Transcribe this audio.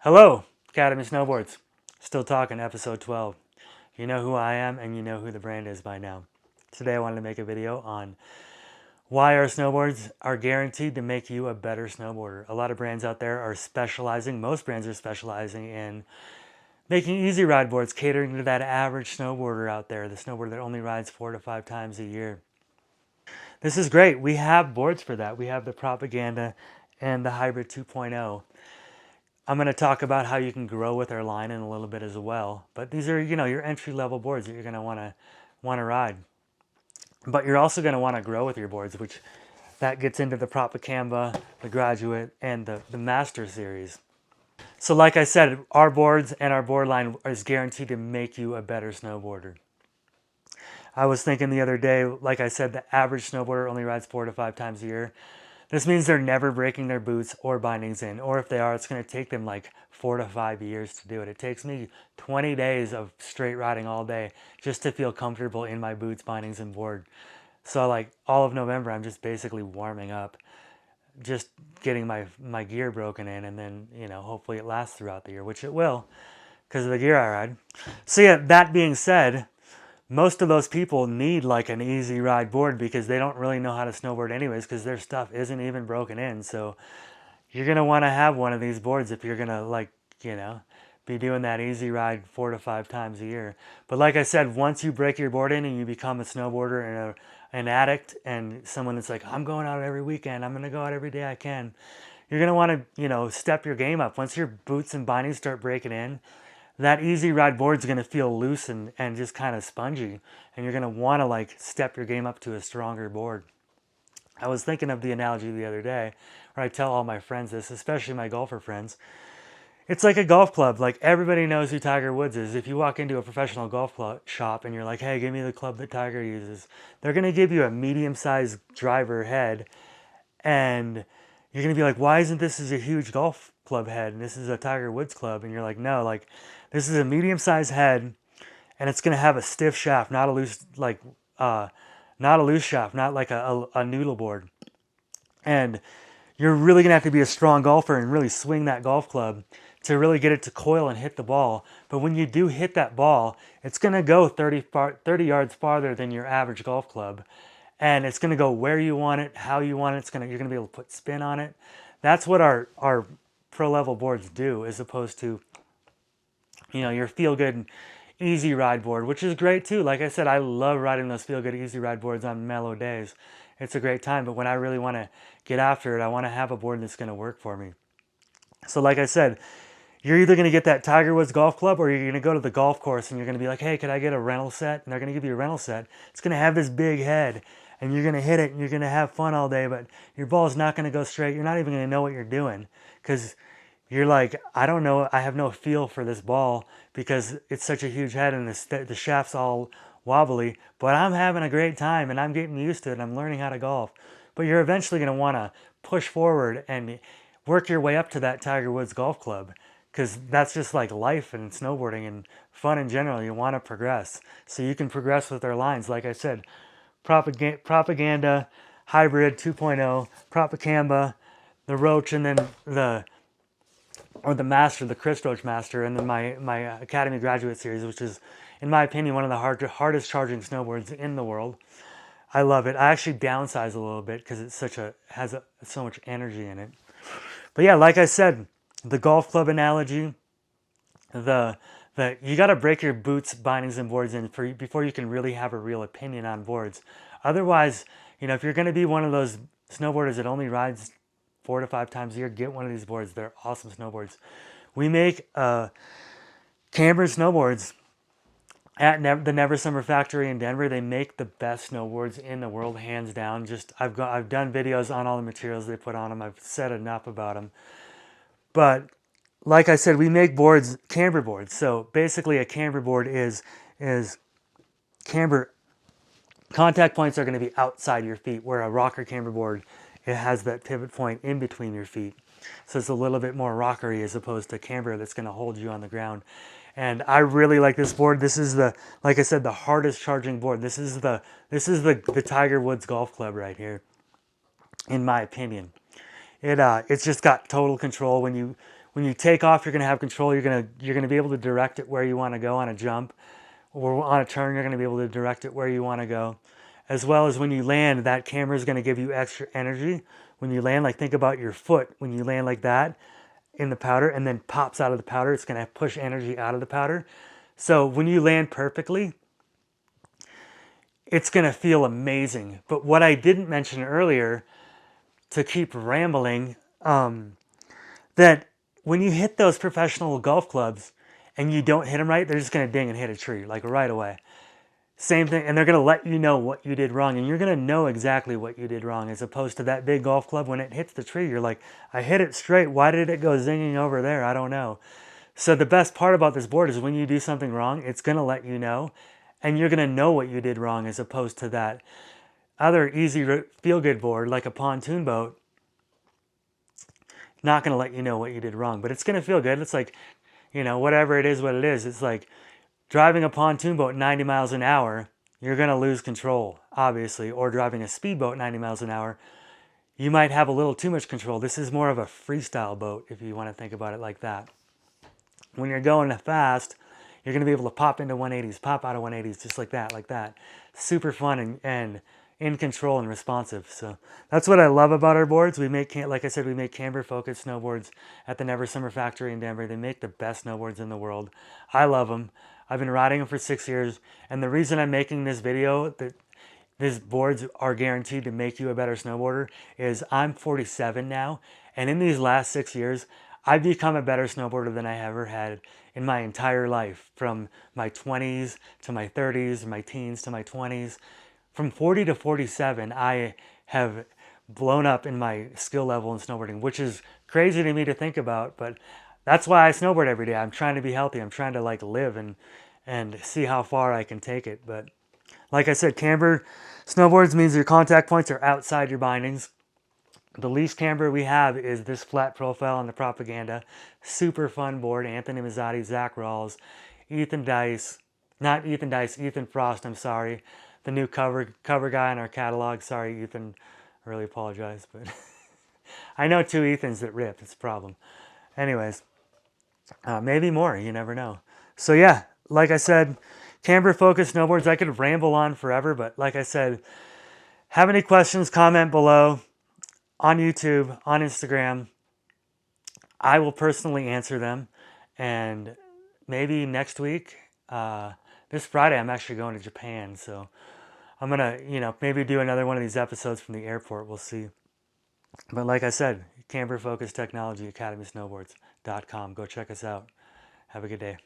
Hello, Academy Snowboards. Still Talking, episode 12. You know who I am and you know who the brand is by now. Today I wanted to make a video on why our snowboards are guaranteed to make you a better snowboarder. A lot of brands out there are specializing, most brands are specializing in making easy ride boards, catering to that average snowboarder out there, the snowboarder that only rides 4 to 5 times a year. This is great. We have boards for that. We have the Propaganda and the Hybrid 2.0. I'm going to talk about how you can grow with our line in a little bit as well. But these are, your entry-level boards that you're going to want to ride. But you're also going to want to grow with your boards, which that gets into the Propaganda, the Graduate, and the Master series. So like I said, our boards and our board line is guaranteed to make you a better snowboarder. I was thinking the other day, like I said, the average snowboarder only rides 4 to 5 times a year. This means they're never breaking their boots or bindings in, or if they are, it's going to take them like 4 to 5 years to do it. It takes me 20 days of straight riding all day just to feel comfortable in my boots, bindings, and board. So like all of November, I'm just basically warming up, just getting my gear broken in, and then, hopefully it lasts throughout the year, which it will because of the gear I ride. So yeah, that being said, most of those people need like an easy ride board because they don't really know how to snowboard anyways because their stuff isn't even broken in. So you're going to want to have one of these boards if you're going to be doing that easy ride 4 to 5 times a year. But like I said, once you break your board in and you become a snowboarder and an addict and someone that's like, I'm going out every weekend, I'm going to go out every day I can, you're going to want to, step your game up. Once your boots and bindings start breaking in, that easy ride board's going to feel loose and just kind of spongy, and you're going to want to like step your game up to a stronger board. I was thinking of the analogy the other day where I tell all my friends this, especially my golfer friends. It's like a golf club. Like everybody knows who Tiger Woods is. If you walk into a professional golf club shop and you're like, hey, give me the club that Tiger uses, they're going to give you a medium-sized driver head, and you're going to be like, why isn't this a huge golf club head and this is a Tiger Woods club? And you're like, no, like this is a medium-sized head and it's going to have a stiff shaft, not a loose, not a loose shaft, not like a noodle board. And you're really going to have to be a strong golfer and really swing that golf club to really get it to coil and hit the ball. But when you do hit that ball, it's going to go 30 yards farther than your average golf club. And it's going to go where you want it, how you want it. You're going to be able to put spin on it. That's what our pro level boards do, as opposed to, your feel good easy ride board, which is great too. Like I said, I love riding those feel good easy ride boards on mellow days. It's a great time. But when I really want to get after it, I want to have a board that's going to work for me. So like I said, you're either going to get that Tiger Woods golf club, or you're going to go to the golf course and you're going to be like, hey, could I get a rental set? And they're going to give you a rental set. It's going to have this big head and you're going to hit it and you're going to have fun all day, but your ball is not going to go straight. You're not even going to know what you're doing because you're like, I don't know, I have no feel for this ball because it's such a huge head and the shaft's all wobbly, but I'm having a great time and I'm getting used to it and I'm learning how to golf. But you're eventually going to want to push forward and work your way up to that Tiger Woods golf club, because that's just like life and snowboarding and fun in general. You want to progress. So you can progress with our lines. Like I said, Propaganda, Hybrid 2.0, Propaganda, the Roach, and then the Master, the Chris Roach Master, and then my Academy Graduate Series, which is, in my opinion, one of the hardest charging snowboards in the world. I love it. I actually downsize a little bit because it's has so much energy in it. But yeah, like I said, the golf club analogy, you got to break your boots, bindings, and boards in before you can really have a real opinion on boards. Otherwise, if you're going to be one of those snowboarders that only rides 4 to 5 times a year, get one of these boards. They're awesome snowboards. We make camber snowboards at the Never Summer Factory in Denver. They make the best snowboards in the world, hands down. I've done videos on all the materials they put on them. I've said enough about them. But like I said, we make boards, camber boards. So basically a camber board is camber contact points are going to be outside your feet, where a rocker camber board, it has that pivot point in between your feet. So it's a little bit more rockery as opposed to camber that's going to hold you on the ground. And I really like this board. This is like I said, the hardest charging board. This is the Tiger Woods golf club right here, in my opinion. It's just got total control when When you take off, you're going to have control. You're going to be able to direct it where you want to go on a jump, or on a turn. You're going to be able to direct it where you want to go. As well as when you land, that camera is going to give you extra energy. When you land, like think about your foot. When you land like that in the powder and then pops out of the powder, it's going to push energy out of the powder. So when you land perfectly, it's going to feel amazing. But what I didn't mention earlier, to keep rambling, that when you hit those professional golf clubs and you don't hit them right, they're just going to ding and hit a tree like right away. Same thing, and they're going to let you know what you did wrong, and you're going to know exactly what you did wrong, as opposed to that big golf club, when it hits the tree, you're like, I hit it straight, why did it go zinging over there? I don't know. So the best part about this board is when you do something wrong, it's going to let you know, and you're going to know what you did wrong, as opposed to that other easy feel-good board like a pontoon boat. Not going to let you know what you did wrong, but it's going to feel good. It's like, you know, whatever it is, what it is. It's like driving a pontoon boat 90 miles an hour, you're going to lose control, obviously. Or driving a speedboat 90 miles an hour, you might have a little too much control. This is more of a freestyle boat, if you want to think about it like that. When you're going fast, you're going to be able to pop into 180s, pop out of 180s, just like that, like that. Super fun and in control and responsive. So that's what I love about our boards. We make, like I said, we make camber-focused snowboards at the Never Summer factory in Denver. They make the best snowboards in the world. I love them. I've been riding them for 6 years, and the reason I'm making this video, that these boards are guaranteed to make you a better snowboarder, is I'm 47 now, and in these last 6 years, I've become a better snowboarder than I ever had in my entire life, from my 20s to my 30s, my teens to my 20s. From 40 to 47, I have blown up in my skill level in snowboarding, which is crazy to me to think about, but that's why I snowboard every day. I'm trying to be healthy. I'm trying to like live and see how far I can take it. But like I said, camber snowboards means your contact points are outside your bindings. The least camber we have is this flat profile on the Propaganda. Super fun board. Anthony Mazzotti, Zach Rawls, Ethan Frost, I'm sorry. The new cover guy in our catalog. Sorry, Ethan. I really apologize, but I know 2 Ethans that rip. It's a problem. Anyways, maybe more. You never know. So yeah, like I said, camber-focused snowboards. I could ramble on forever, but like I said, have any questions, comment below on YouTube, on Instagram. I will personally answer them. And maybe next week, this Friday, I'm actually going to Japan. So I'm going to, you know, maybe do another one of these episodes from the airport. We'll see. But like I said, Camber Focused Technology, AcademySnowboards.com. Go check us out. Have a good day.